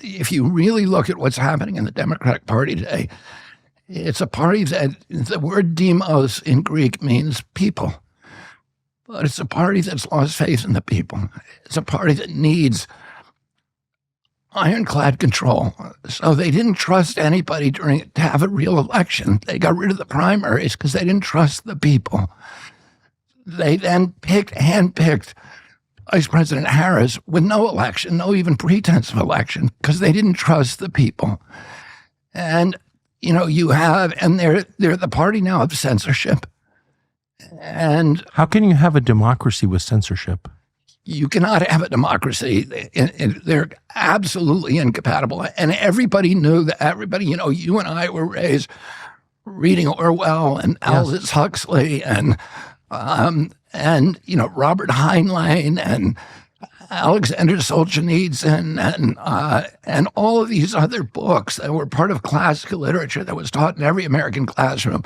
If you really look at what's happening in the Democratic Party today, it's a party that the word demos in Greek means people. But it's a party that's lost faith in the people. It's a party that needs ironclad control. So they didn't trust anybody to have a real election. They got rid of the primaries because they didn't trust the people. They then handpicked Vice President Harris with no election, no even pretense of election, because they didn't trust the people. And, they're the party now of censorship. And how can you have a democracy with censorship? You cannot have a democracy. They're absolutely incompatible. And everybody knew that. Everybody, you and I were raised reading Orwell and Aldous Huxley and Robert Heinlein and Alexander Solzhenitsyn and all of these other books that were part of classical literature that was taught in every American classroom.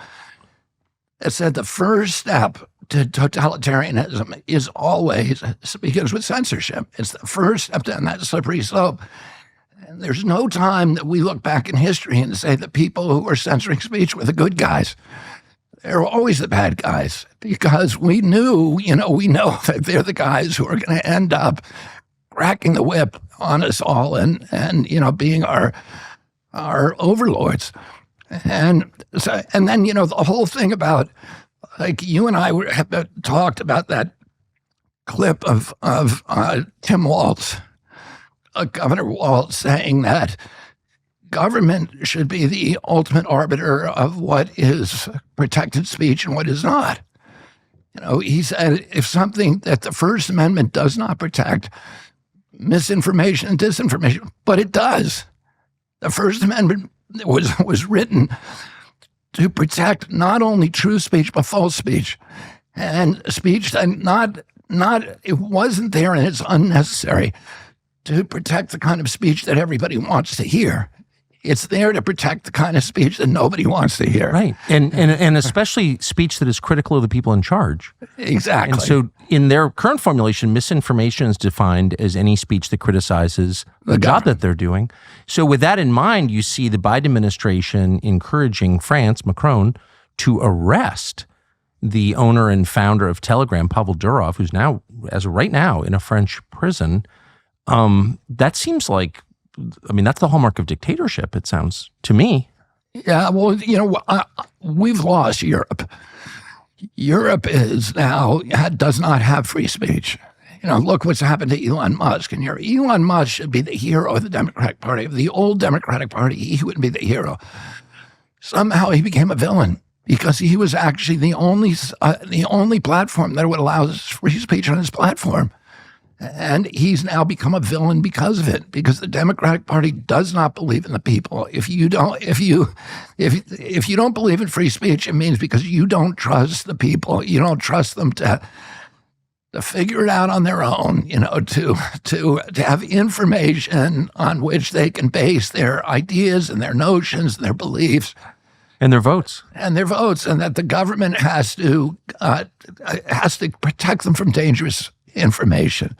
It said the first step to totalitarianism is always, begins with censorship. It's the first step down that slippery slope. And there's no time that we look back in history and say the people who were censoring speech were the good guys. They're always the bad guys because we know that they're the guys who are going to end up cracking the whip on us all and being our overlords. And then the whole thing about, like, you and I have talked about that clip of Tim Walz, Governor Walz, saying that government should be the ultimate arbiter of what is protected speech and what is not. He said if something that the First Amendment does not protect, misinformation and disinformation, but it does. The First Amendment was written to protect not only true speech but false speech, and speech that it wasn't there and it's unnecessary to protect the kind of speech that everybody wants to hear. It's there to protect the kind of speech that nobody wants to hear. Right. And especially speech that is critical of the people in charge. Exactly. And so in their current formulation, misinformation is defined as any speech that criticizes the job that they're doing. So with that in mind, you see the Biden administration encouraging France, Macron, to arrest the owner and founder of Telegram, Pavel Durov, who's now, as of right now, in a French prison. That seems like, that's the hallmark of dictatorship, it sounds to me. Yeah, well, we've lost Europe. Europe does not have free speech. Look what's happened to Elon Musk. And Elon Musk should be the hero of the Democratic Party. Of the old Democratic Party, he wouldn't be the hero. Somehow he became a villain because he was actually the only platform that would allow free speech on his platform. And he's now become a villain because of it, because the Democratic Party does not believe in the people. If you don't believe in free speech, it means because you don't trust the people. You don't trust them to figure it out on their own, to have information on which they can base their ideas and their notions and their beliefs. And their votes. And that the government has to protect them from dangerous information.